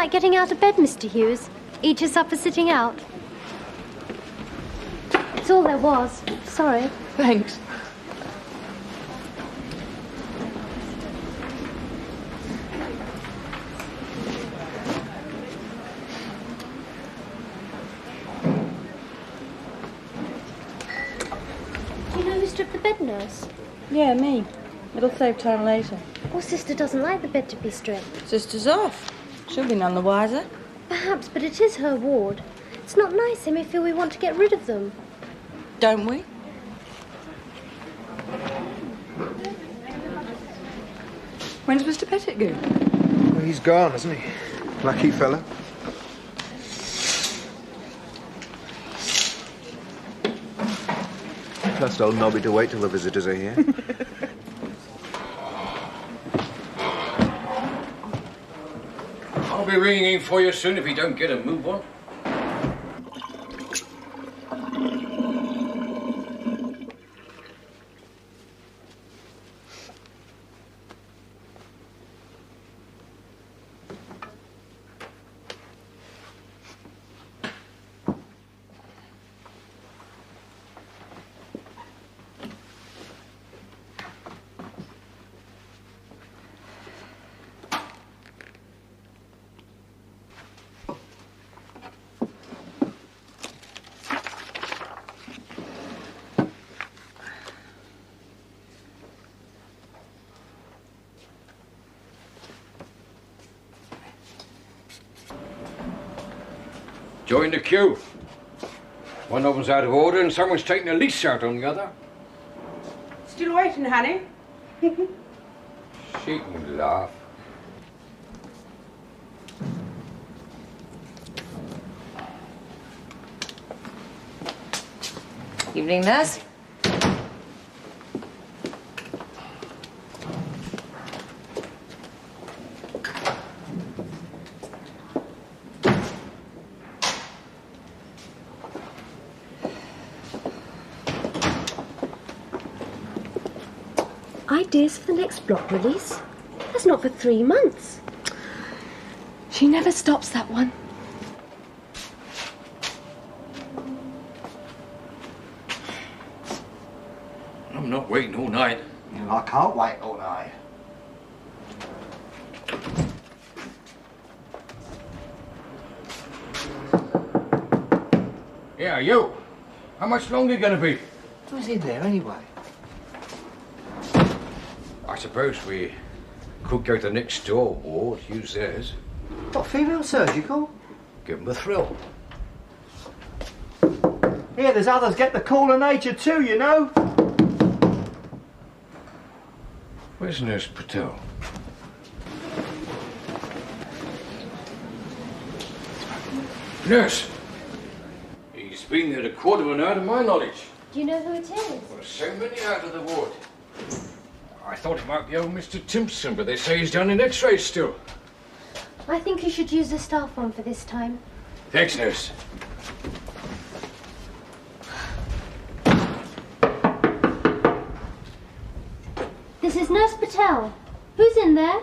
like getting out of bed, Mr. Hughes? Eat your supper sitting out? It's all there was. Sorry. Thanks. Do you know who stripped the bed, nurse? Yeah, me. It'll save time later. Well, Sister doesn't like the bed to be stripped. Sister's off. She'll be none the wiser. Perhaps, but it is her ward. It's not nice. They may feel we want to get rid of them. Don't we? When's Mr. Pettigrew? Well, he's gone, hasn't he? Lucky fella. Trust old Nobby to wait till the visitors are here. I'll be ringing in for you soon if you don't get a move on. Join the queue. One of them's out of order and someone's taking a lease out on the other. Still waiting, honey? She can laugh. Evening, nurse. Ideas for the next block release? That's not for 3 months. She never stops, that one. I'm not waiting all night. I can't wait all night. Yeah, you. How much longer are you going to be? Who's in there anyway? I suppose we could go to the next door ward, use theirs. What, female surgical? Give them a thrill. Yeah, there's others get the call of nature too, you know. Where's Nurse Patel? Nurse! He's been there a quarter of an hour to my knowledge. Do you know who it is? Well, there's so many out of the ward. I thought it might be old Mr. Timpson, but they say he's down in X-rays still. I think you should use the staff one for this time. Thanks, nurse. This is Nurse Patel. Who's in there?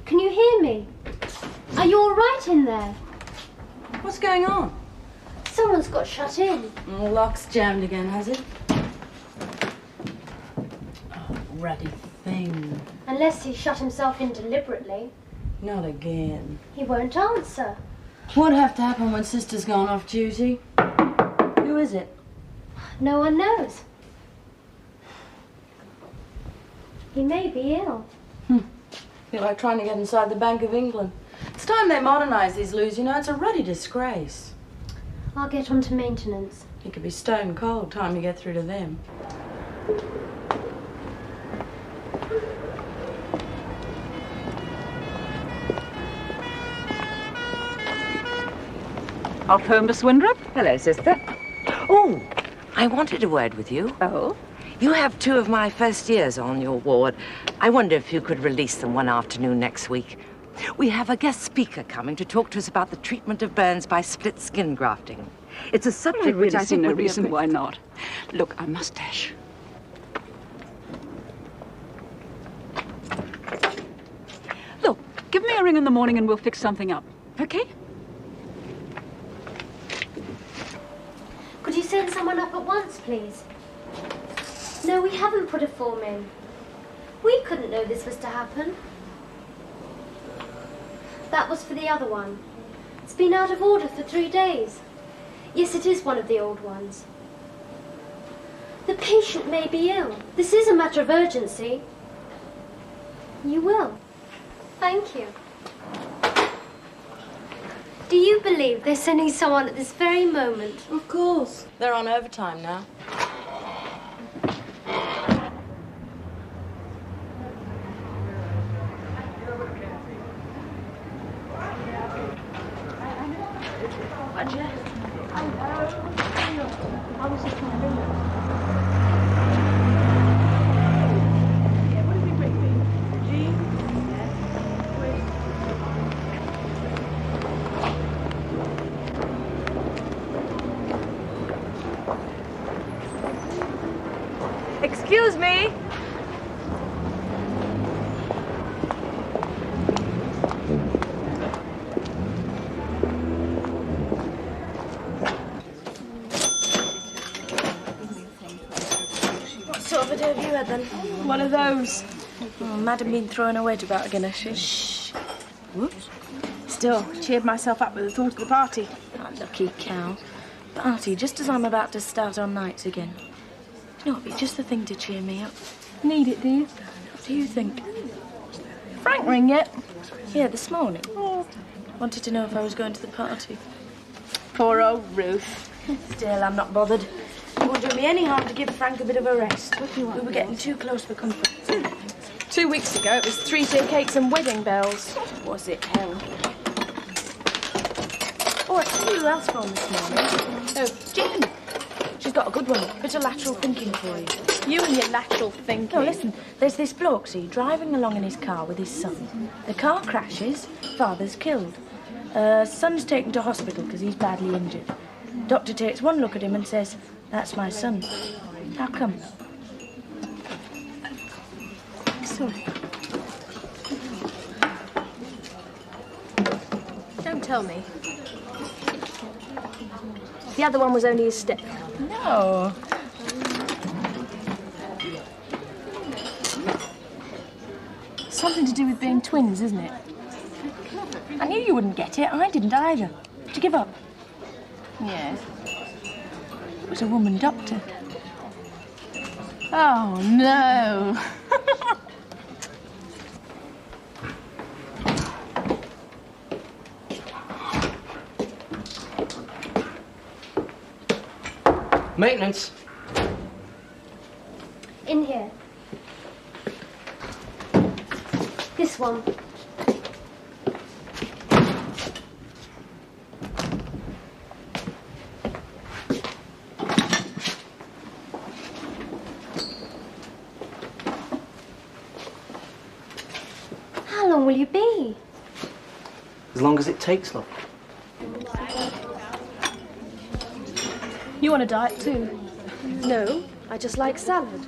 Can you hear me? Are you all right in there? What's going on? Someone's got shut in. The lock's jammed again, has it? Oh, ruddy thing. Unless he shut himself in deliberately. Not again. He won't answer. What'd have to happen when Sister's gone off duty? Who is it? No one knows. He may be ill. Feel like trying to get inside the Bank of England. It's time they modernise these loos, you know. It's a ruddy disgrace. I'll get on to maintenance. It could be stone cold time you get through to them. Off home, Miss Windrop? Hello, sister. Oh, I wanted a word with you. Oh? You have 2 of my first years on your ward. I wonder if you could release them one afternoon next week. We have a guest speaker coming to talk to us about the treatment of burns by split skin grafting. It's a subject which I see think no would be reason why not. Look, I must dash. in the morning and we'll fix something up. Okay? Could you send someone up at once, please? No, we haven't put a form in. We couldn't know this was to happen. That was for the other one. It's been out of order for 3 days. Yes, it is one of the old ones. The patient may be ill. This is a matter of urgency. You will. Thank you. Do you believe they're sending someone at this very moment? Of course. They're on overtime now. Excuse me. What sort of a day have you had then? One of those. Oh, Madam been throwing her weight about again, has she? Shh. Whoops. Still, cheered myself up with the thought of the party. Oh, lucky cow. Party, just as I'm about to start on nights again. You know, it'd be just the thing to cheer me up. Need it, do you? What do you think? Frank ring yet? Yeah, this morning. Wanted to know if I was going to the party. Poor old Ruth. Still, I'm not bothered. It won't do me any harm to give Frank a bit of a rest. We were getting too close for comfort. 2 weeks ago, it was 3-tier cakes and wedding bells. Was it hell? Oh, I tell you who else phoned this morning. Oh, Jane. She's got a good one. Bit of lateral thinking for you. you and your lateral thinking. No, listen. There's this bloke, see, driving along in his car with his son. The car crashes. Father's killed. Son's taken to hospital because he's badly injured. Doctor takes one look at him and says, "That's my son." How come? Sorry. Don't tell me. The other one was only his step. No. Something to do with being twins, isn't it? I knew you wouldn't get it. I didn't either. Did you give up? Yes. It was a woman doctor. Oh, no. Maintenance. In here. This one. How long will you be? As long as it takes, love. You want a diet too? No, I just like salad.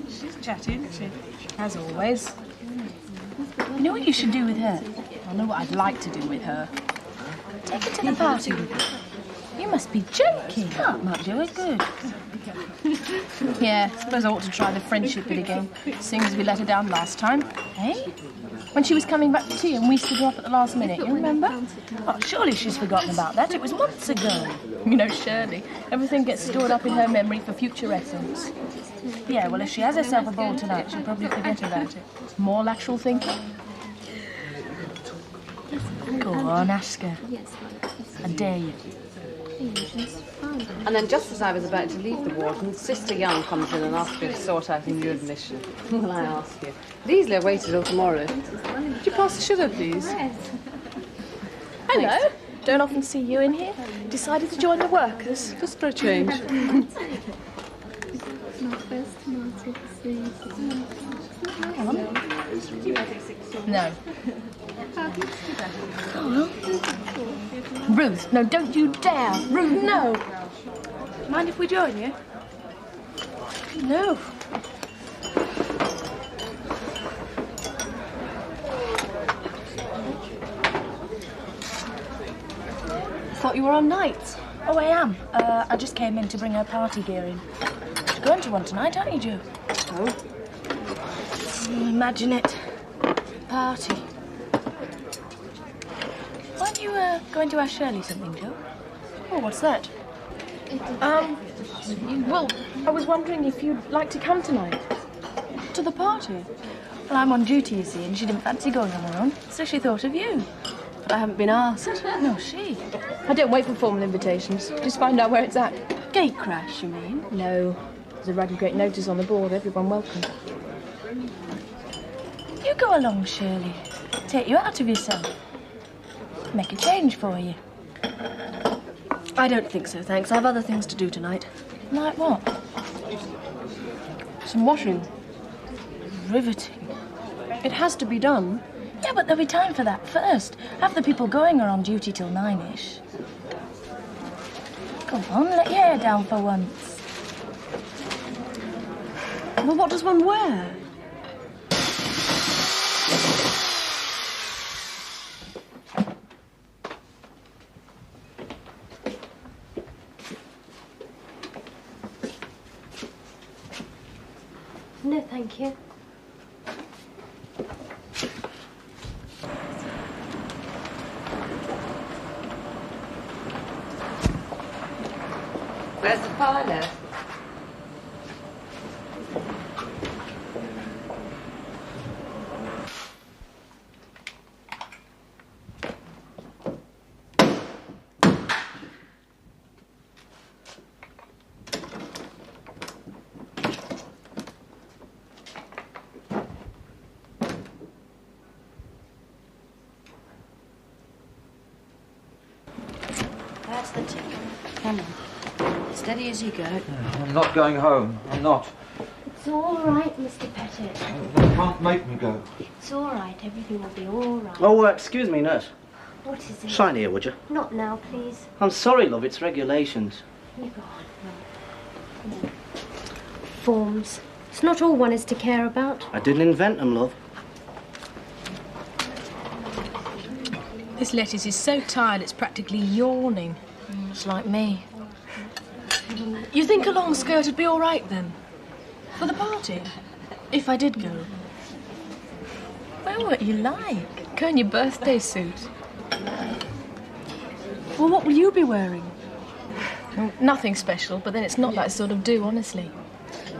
She's chatty, isn't she? As always. You know what you should do with her? I know what I'd like to do with her. Take her to the party with you. You must be joking. That might do it good. Yeah, suppose I ought to try the friendship bit again, seeing as we let her down last time. Eh? When she was coming back to tea and we stood her off at the last minute, you remember? Oh, surely she's forgotten about that. It was months ago. You know, Shirley, everything gets stored up in her memory for future reference. Yeah, well, if she has herself a ball tonight, she'll probably forget about it. More lateral thinking? Go on, ask her. I dare you. And then just as I was about to leave the ward, Sister Young comes in and asks me to sort out a new admission. Well, I ask you. I'd easily have waited till tomorrow. Would you pass the sugar, please? Hello. Don't often see you in here. Decided to join the workers. Just for a change. No. Ruth, no, don't you dare. Ruth, no. Mind if we join you? No. thought you were on nights. Oh, I am. I just came in to bring her party gear in. You're going to one tonight, aren't you, Joe? Oh? Imagine it. Party. Weren't you going to ask Shirley something, Joe? Oh, what's that? Well, I was wondering if you'd like to come tonight. To the party? Well, I'm on duty, you see, and she didn't fancy going on her own, so she thought of you. But I haven't been asked. No, she. I don't wait for formal invitations. Just find out where it's at. Gate crash, you mean? No. There's a raggy great notice on the board. Everyone welcome. You go along, Shirley. Take you out of yourself. Make a change for you. I don't think so, thanks. I have other things to do tonight. Like what? Some washing. Riveting. It has to be done. Yeah, but there'll be time for that first. Half the people going are on duty till 9-ish. Come on, let your hair down for once. Well, what does one wear? No, thank you. Where's the pilot? That's the tick. Come on. Steady as you go. I'm not going home. I'm not. It's all right, Mr. Pettit. They can't make me go. It's all right. Everything will be all right. Oh, excuse me, nurse. What is it? Sign here, would you? Not now, please. I'm sorry, love. It's regulations. You go on. No. Forms. It's not all one is to care about. I didn't invent them, love. This lettuce is so tired it's practically yawning. It's like me. You think a long skirt would be all right then? For the party? If I did go? Well, what you like? Go in your birthday suit. Well, what will you be wearing? Well, nothing special, but then it's not that sort of do, honestly.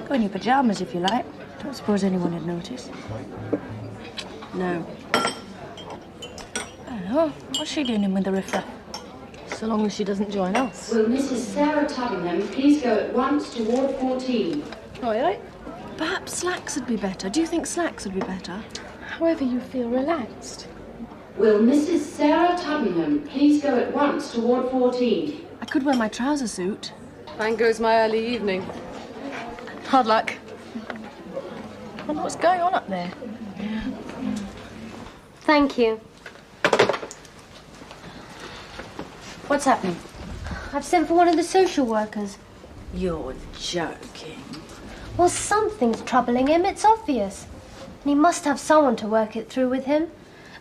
Go in your pyjamas if you like. Don't suppose anyone would notice. No. Oh, what's she doing in with the riffraff? So long as she doesn't join us. Will Mrs. Sarah Tubbingham please go at once to Ward 14? Oh, yeah? Perhaps slacks would be better. Do you think slacks would be better? However you feel relaxed. Will Mrs. Sarah Tubbingham please go at once to Ward 14? I could wear my trouser suit. Bang goes my early evening. Hard luck. I wonder what's going on up there. Thank you. What's happening? I've sent for one of the social workers. You're joking. Well, something's troubling him, it's obvious. And he must have someone to work it through with him.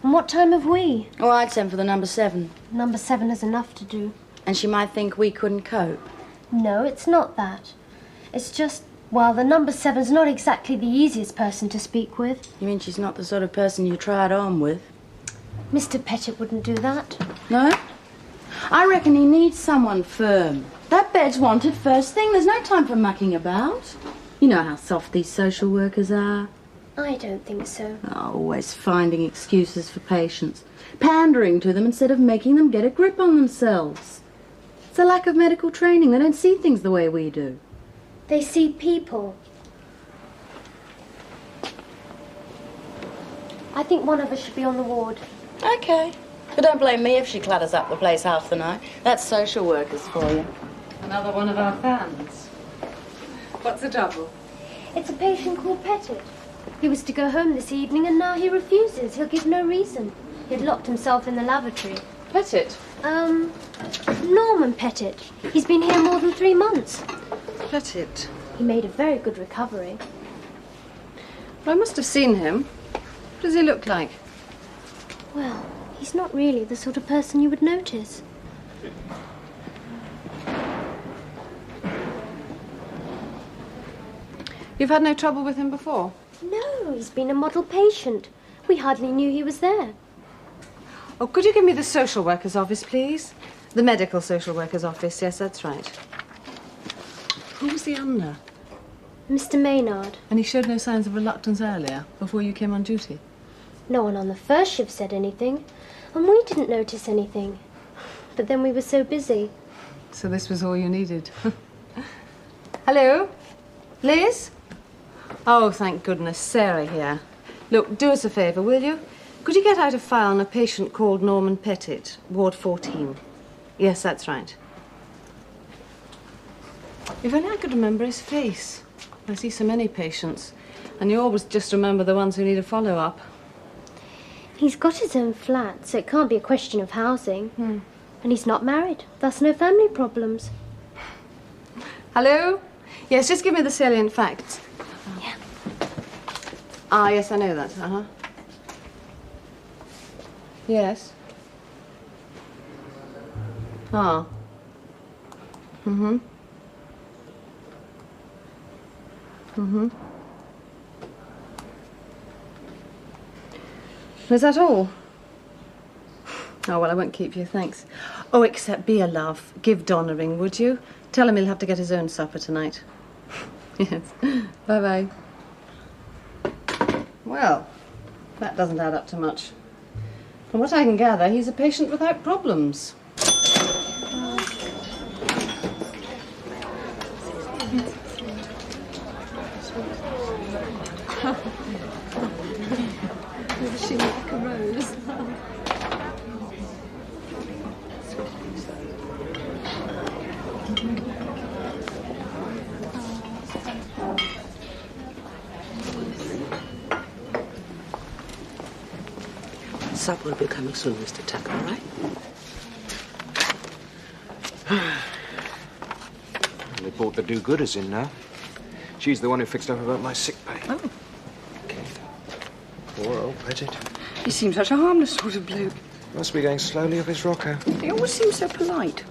And what time have we? Oh, I'd send for the number 7. Number 7 has enough to do. And she might think we couldn't cope. No, it's not that. It's just, well, the number 7's not exactly the easiest person to speak with. You mean she's not the sort of person you try it on with? Mr. Pettit wouldn't do that. No? I reckon he needs someone firm. That bed's wanted first thing. There's no time for mucking about. You know how soft these social workers are. I don't think so. Oh, always finding excuses for patients. Pandering to them instead of making them get a grip on themselves. It's a lack of medical training. They don't see things the way we do. They see people. I think one of us should be on the ward. Okay. But don't blame me if she clatters up the place half the night. That's social workers for you. Another one of our fans. What's the trouble? It's a patient called Pettit. He was to go home this evening and now he refuses. He'll give no reason. He had locked himself in the lavatory. Pettit? Norman Pettit. He's been here more than 3 months. Pettit? He made a very good recovery. Well, I must have seen him. What does he look like? Well, he's not really the sort of person you would notice. You've had no trouble with him before? No, he's been a model patient. We hardly knew he was there. Oh, could you give me the social worker's office, please? The medical social worker's office, yes, that's right. Who was he under? Mr. Maynard. And he showed no signs of reluctance earlier, before you came on duty? No one on the first shift said anything, and we didn't notice anything. But then we were so busy. So this was all you needed. Hello? Liz? Oh, thank goodness, Sarah here. Look, do us a favour, will you? Could you get out a file on a patient called Norman Pettit, Ward 14? Yes, that's right. If only I could remember his face. I see so many patients, and you always just remember the ones who need a follow-up. He's got his own flat, so it can't be a question of housing. And he's not married, thus no family problems. Hello? Yes, just give me the salient facts. Yeah. Ah, yes, I know that. Uh-huh. Yes. Ah. Mm-hmm. Mm-hmm. Is that all? Oh, well, I won't keep you, thanks. Oh, except be a love. Give Don a ring, would you? Tell him he'll have to get his own supper tonight. Yes. Bye-bye. Well, that doesn't add up to much. From what I can gather, he's a patient without problems. She like a rose. Supper will be coming soon, Mr. Tucker, all right? They brought the do-gooders in now. She's the one who fixed up about my sick pay. Oh. Poor old Pettit. He seems such a harmless sort of bloke. Must be going slowly off his rocker. He always seems so polite.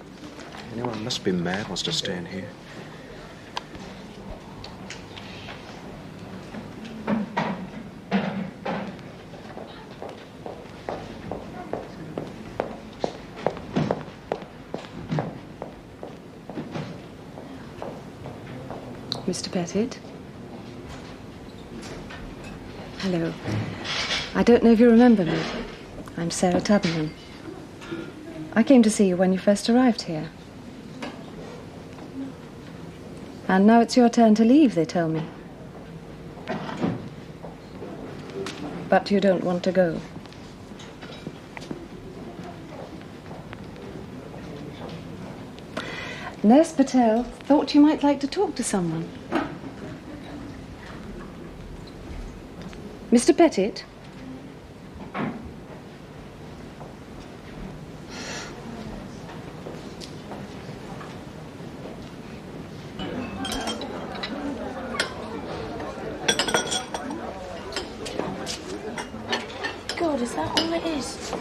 Anyone must be mad wants to stay in here. Mr. Pettit? Hello. I don't know if you remember me. I'm Sarah Tubman. I came to see you when you first arrived here. And now it's your turn to leave, they tell me. But you don't want to go. Nurse Patel thought you might like to talk to someone. Mr. Pettit? God, is that all it is?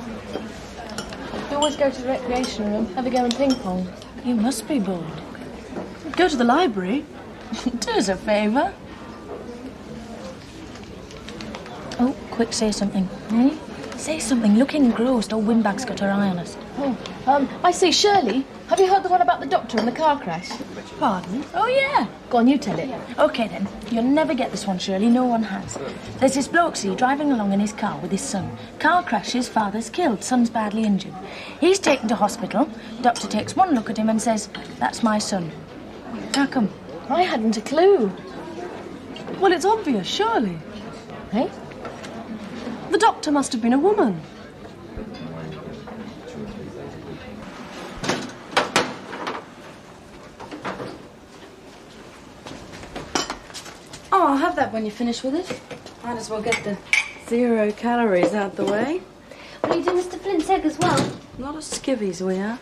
You always go to the recreation room, have a go in ping pong. You must be bored. Go to the library. Do us a favour. Oh, quick, say something. Eh? Say something. Looking engrossed. Old Windbag's got her eye on us. Oh, I say, Shirley, have you heard the one about the doctor and the car crash? Pardon? Oh, yeah. Go on, you tell it. OK, then. You'll never get this one, Shirley. No one has. There's this bloke, see, driving along in his car with his son. Car crashes, father's killed, son's badly injured. He's taken to hospital. Doctor takes one look at him and says, "That's my son." How come? I hadn't a clue. Well, it's obvious, surely. Eh? The doctor must have been a woman. Oh, I'll have that when you finish with it. Might as well get the 0 calories out the way. Will you do Mr. Flint's egg as well? Not a skivvies, we are.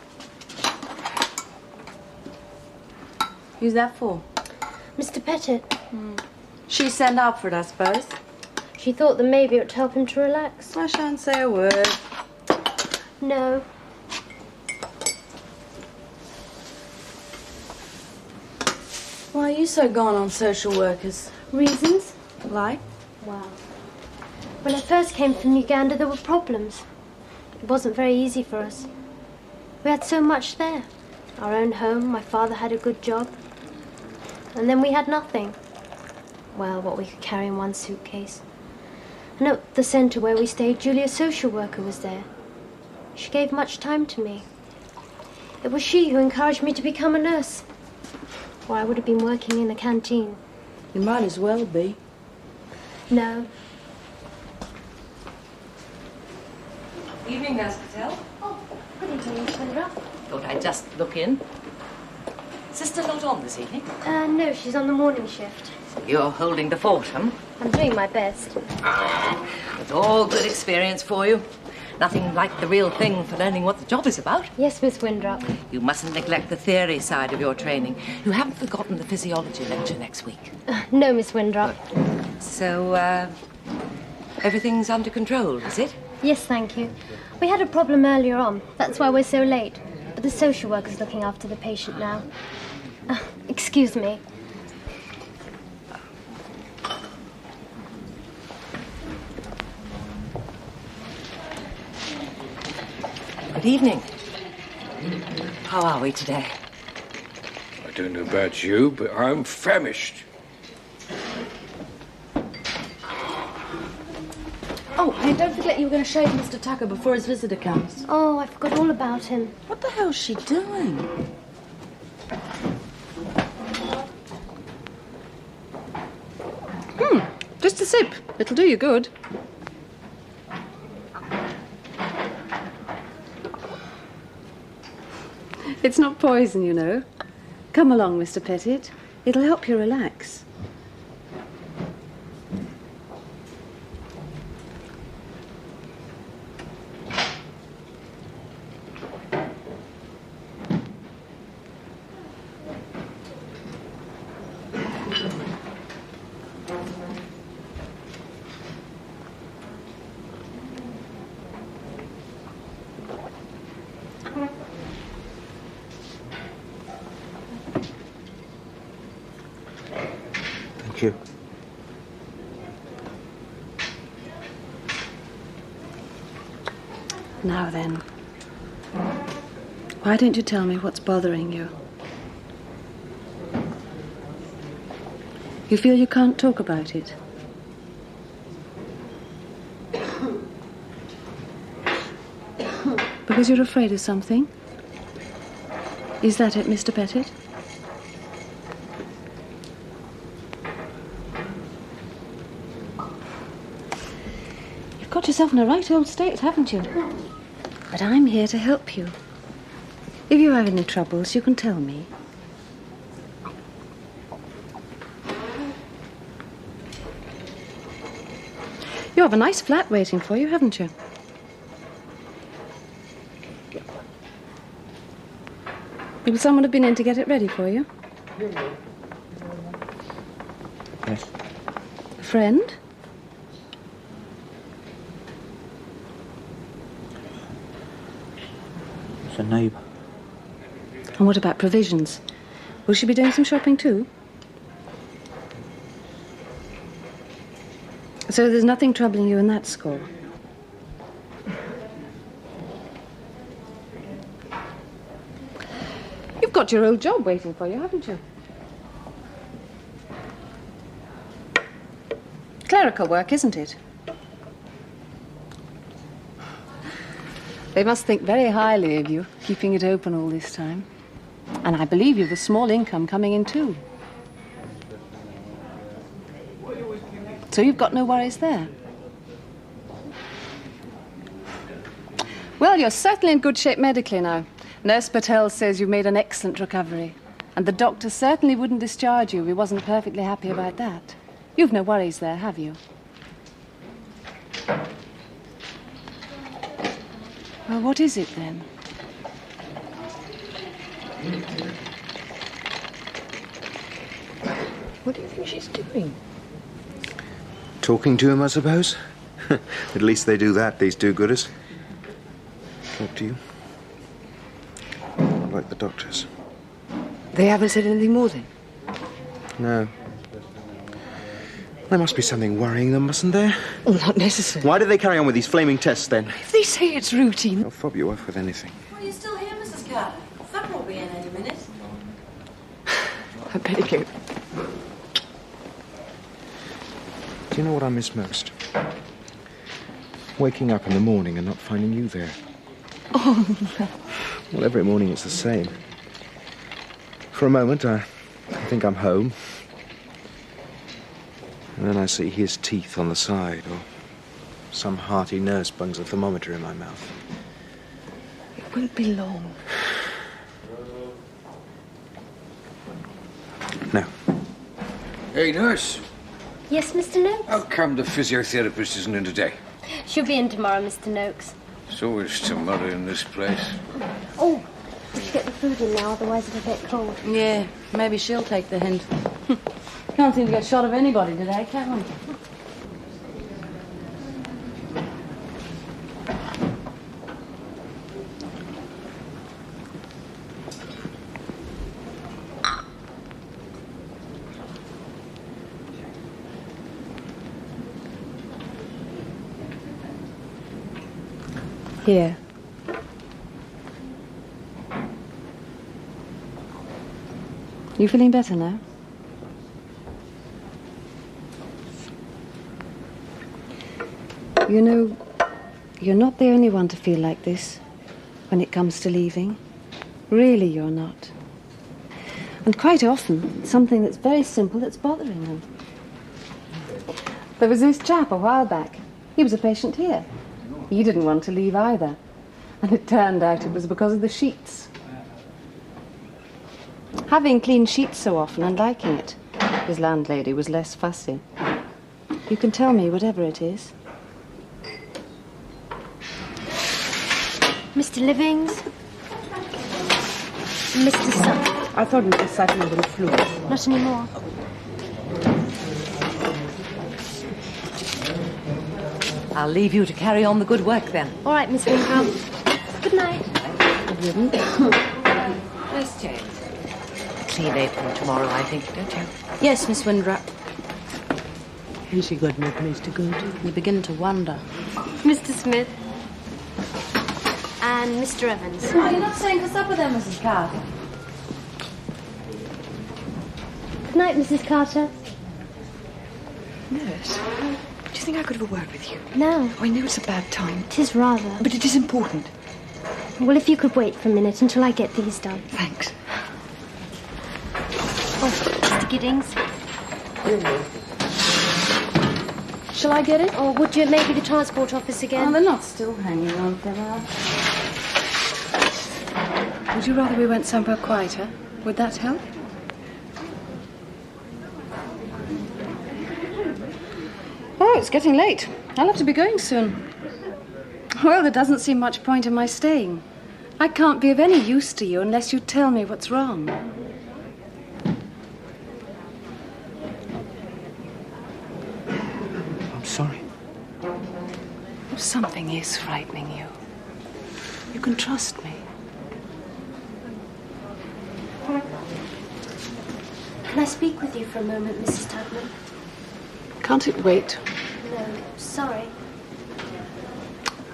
Who's that for? Mr. Pettit. She sent up for it, I suppose. She thought that maybe it would help him to relax. I shan't say a word. No. Why are you so gone on social workers? Reasons? Like? Well, when I first came from Uganda, there were problems. It wasn't very easy for us. We had so much there. Our own home, my father had a good job. And then we had nothing. Well, what we could carry in one suitcase. And at the centre where we stayed, Julia, social worker, was there. She gave much time to me. It was she who encouraged me to become a nurse. Or I would have been working in a canteen. You might as well be. No. Evening, Nurse Patel. Oh, good evening, Miss Windrup. Thought I'd just look in. Sister not on this evening? No, she's on the morning shift. You're holding the fort, huh? I'm doing my best. It's all good experience for you. Nothing like the real thing for learning what the job is about. Yes, Miss Windrup. You mustn't neglect the theory side of your training. You haven't forgotten the physiology lecture next week. No, Miss Windrup. So, everything's under control, is it? Yes, thank you. We had a problem earlier on. That's why we're so late. But the social worker's looking after the patient now. Excuse me. Good evening. How are we today? I don't know about you, but I'm famished. Oh, hey, don't forget you were going to shave Mr. Tucker before his visitor comes. Oh, I forgot all about him. What the hell's she doing? Just a sip. It'll do you good. It's not poison, you know. Come along, Mr. Pettit. It'll help you relax. Thank you. Now then, why don't you tell me what's bothering you? You feel you can't talk about it? Because you're afraid of something? Is that it, Mr. Pettit? You've got yourself in a right old state, haven't you? But I'm here to help you. If you have any troubles, you can tell me. You have a nice flat waiting for you, haven't you? Will someone have been in to get it ready for you? Yes. A friend? It's a neighbour. And what about provisions? Will she be doing some shopping too? So there's nothing troubling you in that score? You've got your old job waiting for you, haven't you? Clerical work, isn't it? They must think very highly of you, keeping it open all this time. And I believe you've a small income coming in too. So you've got no worries there. Well, you're certainly in good shape medically now. Nurse Patel says you've made an excellent recovery. And the doctor certainly wouldn't discharge you if he wasn't perfectly happy about that. You've no worries there, have you? Well, what is it then? What do you think she's doing? Talking to him, I suppose. At least they do that, these do-gooders. Talk to you. Not like the doctors. They haven't said anything more then? No. There must be something worrying them, mustn't there? Oh, not necessarily. Why do they carry on with these flaming tests, then? If they say it's routine... They'll fob you off with anything. Well, you're still here, Mrs. Carter. Supper will be in any minute. I better go. Do you know what I miss most? Waking up in the morning and not finding you there. Oh, no. Well, every morning it's the same. For a moment, I think I'm home. And then I see his teeth on the side, or some hearty nurse bungs a thermometer in my mouth. It won't be long. No. Hey, nurse. Yes, Mr. Noakes? How come the physiotherapist isn't in today? She'll be in tomorrow, Mr. Noakes. So is tomorrow in this place. Oh, we should get the food in now, otherwise it'll get cold. Yeah, maybe she'll take the hint. Can't seem to get shot of anybody today, can we? Here. You feeling better now? You know, you're not the only one to feel like this when it comes to leaving. Really, you're not. And quite often, it's something that's very simple that's bothering them. There was this chap a while back. He was a patient here. He didn't want to leave either. And it turned out it was because of the sheets. Having clean sheets so often and liking it, his landlady was less fussy. You can tell me whatever it is. Mr. Livings? Mr. Sutton? I thought Mr. Sutton was a little flu. Not anymore. I'll leave you to carry on the good work then. All right, Miss Winkle. Good night. Where's Jane? Clean apron tomorrow, I think, don't you? Yes, Miss Windrop. Has she got no place to go to? You begin to wonder. Mr. Smith. And Mr. Evans. Oh, you're not staying for supper then, Mrs. Carter? Good night, Mrs. Carter. Nurse, do you think I could have a word with you? No. I know it's a bad time. It is rather. But it is important. Well, if you could wait for a minute until I get these done. Thanks. Oh, Mr. Giddings. Shall I get it? Or would you maybe the transport office again? Oh, they're not still hanging on for that. Would you rather we went somewhere quieter? Would that help? Oh, it's getting late. I'll have to be going soon. Well, there doesn't seem much point in my staying. I can't be of any use to you unless you tell me what's wrong. I'm sorry. Something is frightening you. You can trust me. Can I speak with you for a moment, Mrs. Tubman? Can't it wait? No, sorry.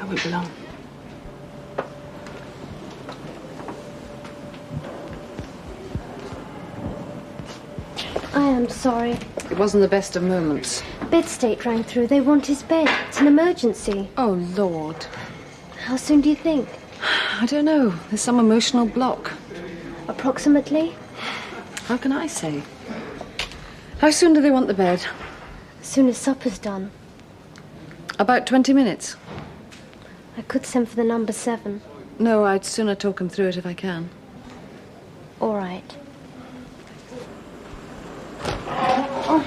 I won't be long. I am sorry. It wasn't the best of moments. Bed state rang through. They want his bed. It's an emergency. Oh, Lord. How soon do you think? I don't know. There's some emotional block. Approximately? How can I say? How soon do they want the bed? As soon as supper's done. About 20 minutes. I could send for the number 7. No, I'd sooner talk him through it if I can. All right. Oh,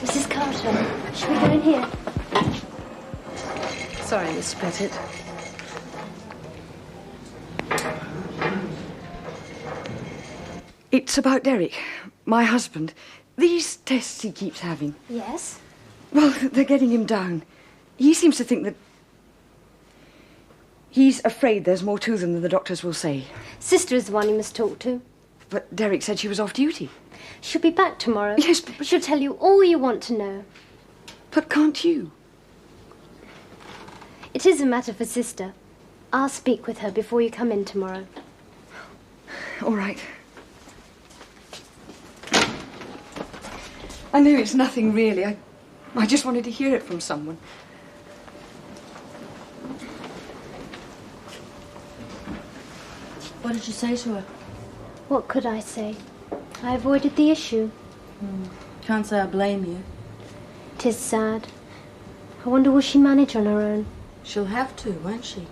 Mrs. Carter, should we go in here? Sorry, Miss Pettit. It's about Derek, my husband. These tests he keeps having. Yes? Well, they're getting him down. He seems to think that... He's afraid there's more to them than the doctors will say. Sister is the one you must talk to. But Derek said she was off duty. She'll be back tomorrow. Yes, but she'll tell you all you want to know. But can't you? It is a matter for Sister. I'll speak with her before you come in tomorrow. All right. I know it's nothing really. I just wanted to hear it from someone. What did you say to her? What could I say? I avoided the issue. Can't say I blame you. 'Tis sad. I wonder will she manage on her own? She'll have to, won't she?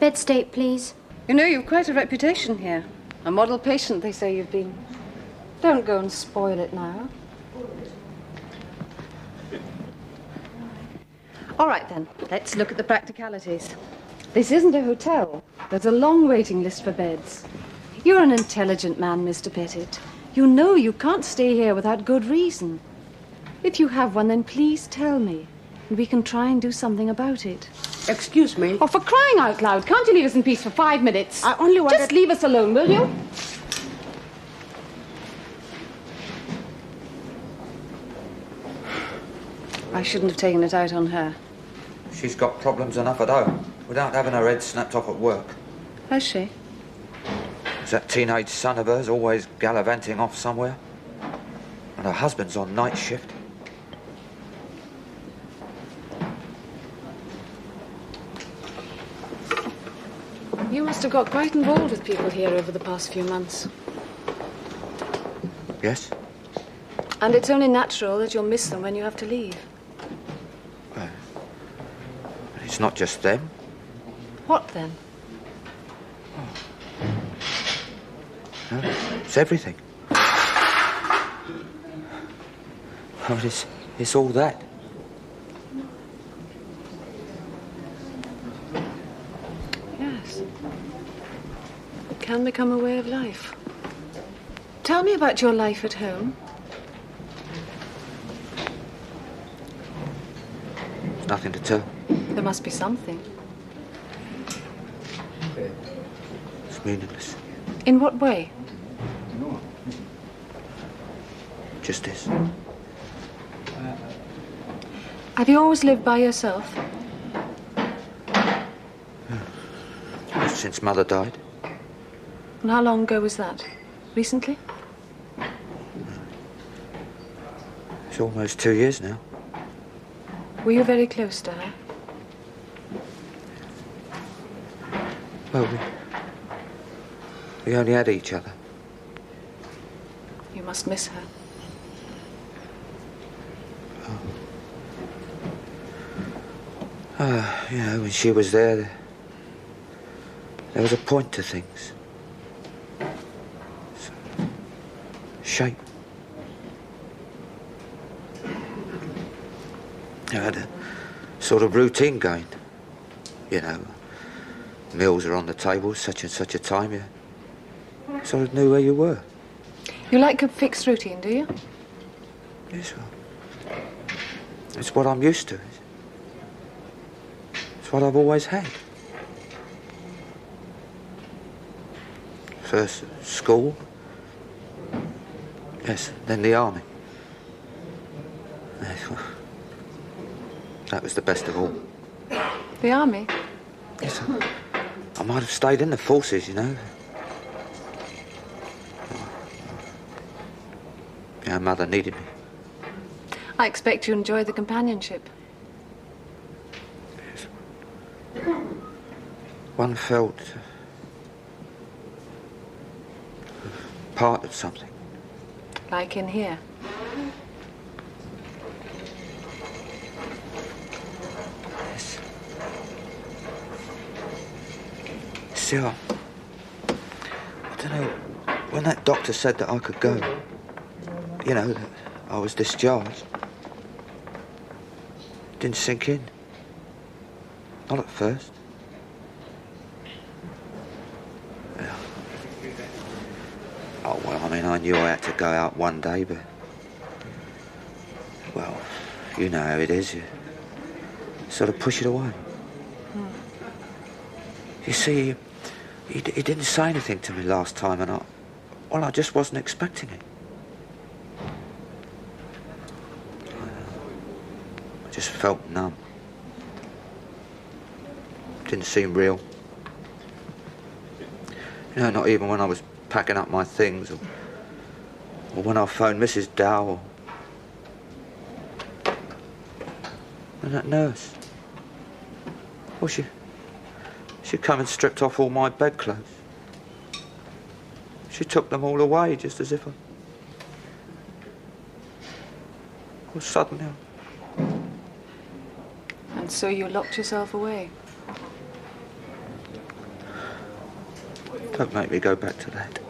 Bed state, please. You know, you've quite a reputation here. A model patient, they say you've been. Don't go and spoil it now. All right, then. Let's look at the practicalities. This isn't a hotel. There's a long waiting list for beds. You're an intelligent man, Mr. Pettit. You know you can't stay here without good reason. If you have one, then please tell me, and we can try and do something about it. Excuse me. Oh, for crying out loud, can't you leave us in peace for 5 minutes? I only wanted... Just leave us alone, will you? I shouldn't have taken it out on her. She's got problems enough at home without having her head snapped off at work. Has she? Is that teenage son of hers always gallivanting off somewhere? And her husband's on night shift. You must have got quite involved with people here over the past few months. Yes? And it's only natural that you'll miss them when you have to leave. It's not just them. What then? No, it's everything. Oh, it's all that. Yes. It can become a way of life. Tell me about your life at home. There's nothing to tell. There must be something. It's meaningless. In what way? Just this. Have you always lived by yourself? Since Mother died. And how long ago was that? Recently? It's almost 2 years now. Were you very close to her? Well, we only had each other. You must miss her. You know, when she was there was a point to things. Shape. You had a sort of routine going. You know, meals are on the table, such and such a time. You sort of knew where you were. You like a fixed routine, do you? Yes, well, it's what I'm used to. It's what I've always had. First school. Yes, then the army. Yes, well, that was the best of all. The army? Yes, I might have stayed in the forces, you know. Yeah, Mother needed me. I expect you enjoyed the companionship. Yes. One felt part of something. Like in here. Yes. See, I don't know, when that doctor said that I could go, you know, that I was discharged, it didn't sink in. Not at first. Yeah. Oh, well, I mean, I knew I had to go out one day, but... Well, you know how it is. You sort of push it away. You see, He didn't say anything to me last time, and I just wasn't expecting it. I just felt numb. Didn't seem real. You know, not even when I was packing up my things, or when I phoned Mrs. Dow, and that nurse. Well, she come and stripped off all my bedclothes. She took them all away, just as if well, suddenly. And so you locked yourself away? Don't make me go back to that.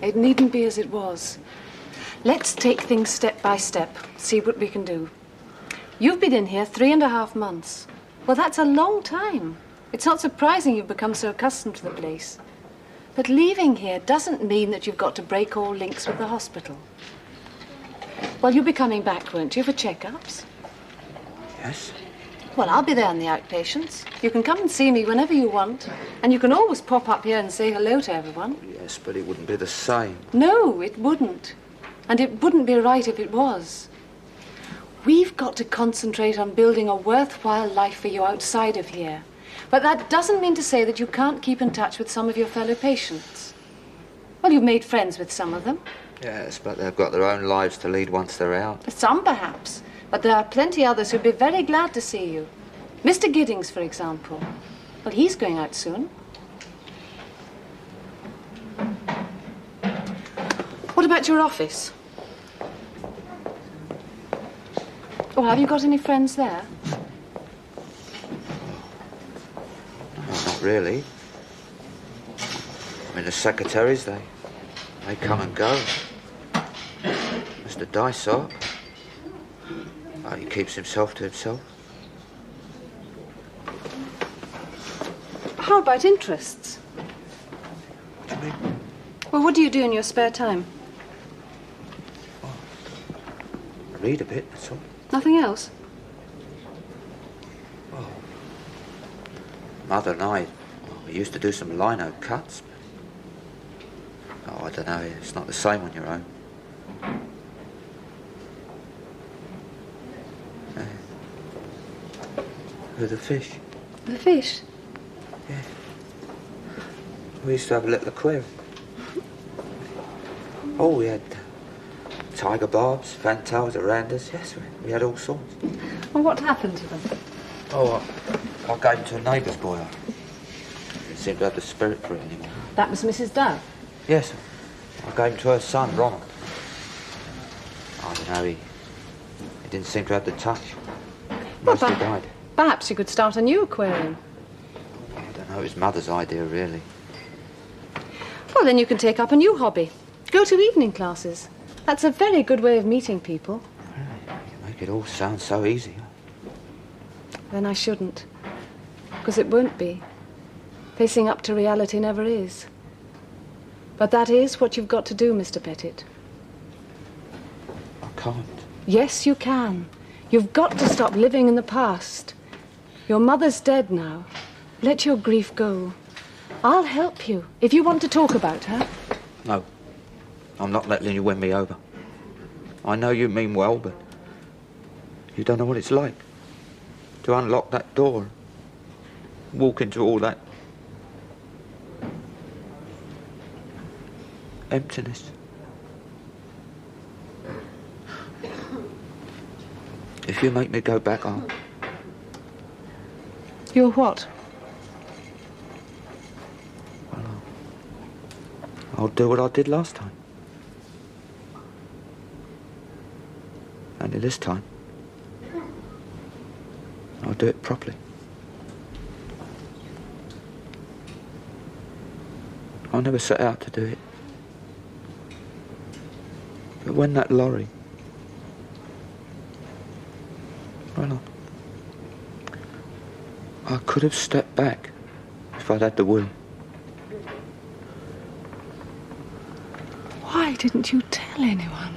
It needn't be as it was. Let's take things step by step, see what we can do. You've been in here 3.5 months. Well, that's a long time. It's not surprising you've become so accustomed to the place. But leaving here doesn't mean that you've got to break all links with the hospital. Well, you'll be coming back, won't you, for checkups? Yes. Well, I'll be there on the outpatients. You can come and see me whenever you want. And you can always pop up here and say hello to everyone. Yes, but it wouldn't be the same. No, it wouldn't. And it wouldn't be right if it was. We've got to concentrate on building a worthwhile life for you outside of here. But that doesn't mean to say that you can't keep in touch with some of your fellow patients. Well, you've made friends with some of them. Yes, but they've got their own lives to lead once they're out. Some, perhaps. But there are plenty others who'd be very glad to see you. Mr. Giddings, for example. Well, he's going out soon. What about your office? Oh, have you got any friends there? Not really. I mean, the secretaries, they come and go. Mr. Dysart, he keeps himself to himself. How about interests? What do you mean? Well, what do you do in your spare time? I read a bit, that's all. Nothing else? Mother and I, we used to do some lino cuts. Oh, I don't know, it's not the same on your own. The fish. The fish? Yeah. We used to have a little aquarium. Oh, we had tiger barbs, fantails, arandas. Yes, we had all sorts. Well, what happened to them? Oh, I gave them to a neighbour's boy. I didn't seem to have the spirit for it anymore. That was Mrs. Dove? Yes, I gave him to her son, Ronald. I don't know, he didn't seem to have the touch. Mostly died. Perhaps you could start a new aquarium. I don't know, it was Mother's idea, really. Well, then you can take up a new hobby. Go to evening classes. That's a very good way of meeting people. You make it all sound so easy. Then I shouldn't. Because it won't be. Facing up to reality never is. But that is what you've got to do, Mr. Pettit. I can't. Yes, you can. You've got to stop living in the past. Your mother's dead now. Let your grief go. I'll help you if you want to talk about her. No. I'm not letting you win me over. I know you mean well, but you don't know what it's like to unlock that door, walk into all that emptiness. If you make me go back, You're what? I'll do what I did last time. Only this time, I'll do it properly. I never set out to do it. But when that lorry... Well, I could have stepped back if I'd had the will. Why didn't you tell anyone?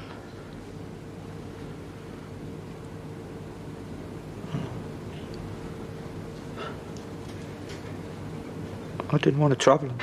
I didn't want to trouble them.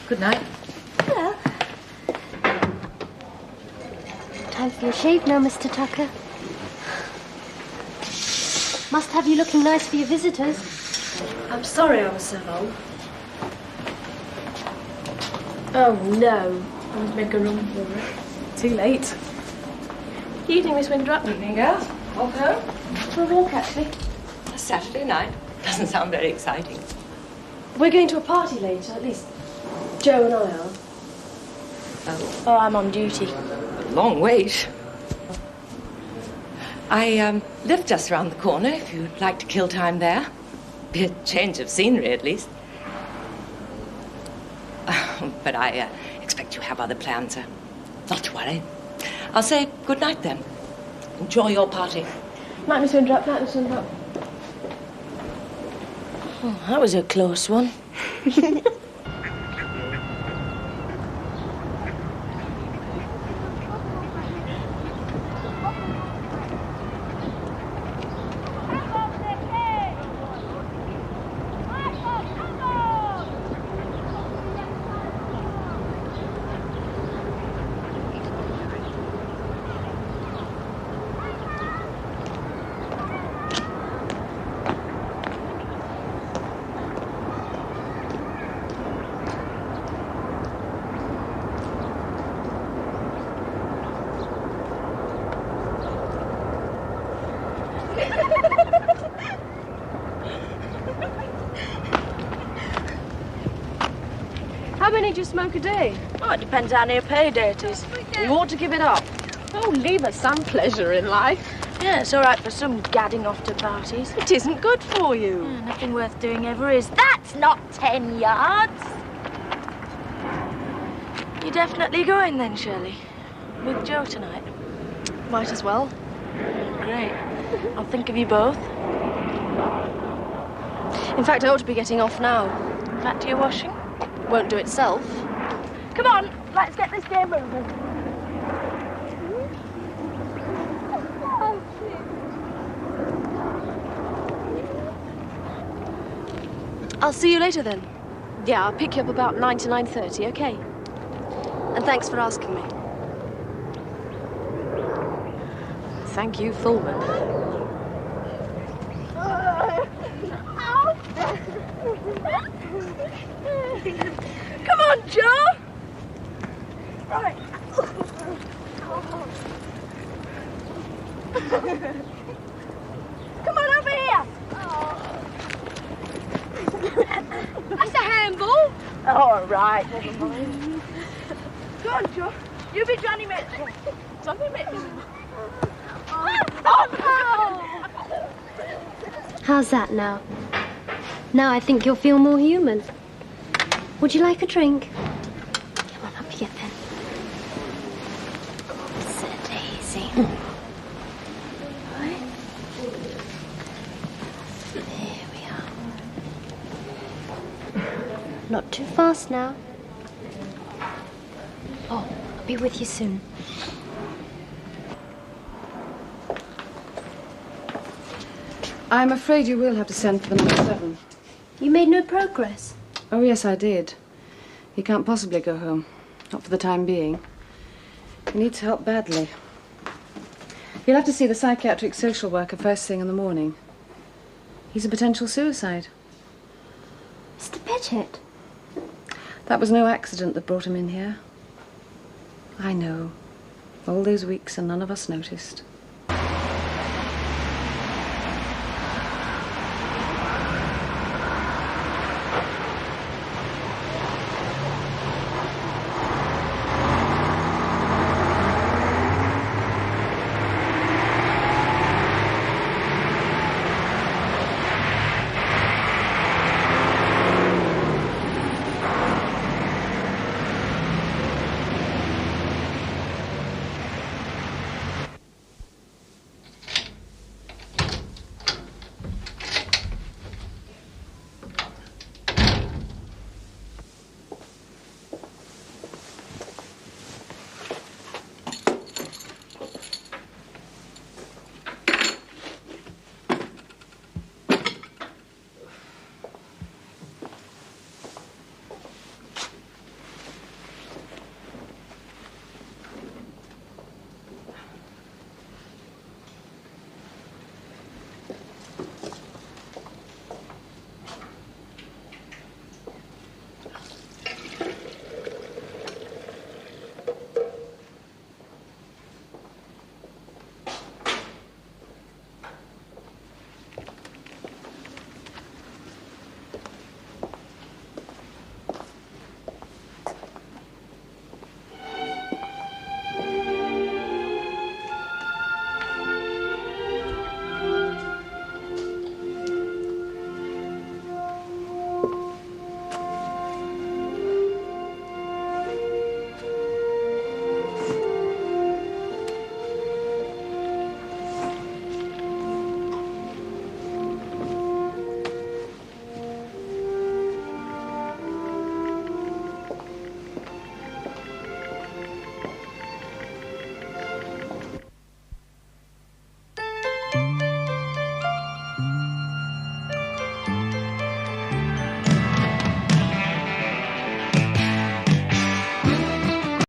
Good night. Hello. Time for your shave now, Mr. Tucker. Must have you looking nice for your visitors. I'm sorry I was so long. Oh, no. I would make a run for it. Too late. Evening, Miss Winthrop. Evening, girls. Walk home? For a walk, actually. A Saturday night. Doesn't sound very exciting. We're going to a party later, at least Joe and I are. Oh, I'm on duty. A long wait. I live just around the corner, if you'd like to kill time there. Be a change of scenery, at least. But I expect you have other plans, so not to worry. I'll say good night, then. Enjoy your party. Night, Miss Winthrop. Night, Miss Winthrop. Oh, that was a close one. How many do you smoke a day? Oh, it depends how near payday it is. You ought to give it up. Oh, leave us some pleasure in life. Yeah, it's all right for some gadding off to parties. It isn't good for you. Yeah, nothing worth doing ever is. That's not 10 yards. You definitely going then, Shirley? With Joe tonight? Might as well. Great. I'll think of you both. In fact, I ought to be getting off now. Back to your washing? Won't do itself. Come on, let's get this day moving. I'll see you later then. Yeah, I'll pick you up about 9 to 9:30, okay? And thanks for asking me. Thank you, Fullman. Come on, Joe! Right. Come on over here! That's a handball. All right, never mind. Go on, Joe. You be Johnny Mitchell. Johnny Mitchell. How's that now? Now I think you'll feel more human. Would you like a drink? Come on up here then. Sit easy. Right. There we are. Not too fast now. Oh, I'll be with you soon. I'm afraid you will have to send for the number 7. You made no progress. Oh, yes, I did. He can't possibly go home. Not for the time being. He needs help badly. You'll have to see the psychiatric social worker first thing in the morning. He's a potential suicide. Mr. Pettit. That was no accident that brought him in here. I know. All those weeks and none of us noticed.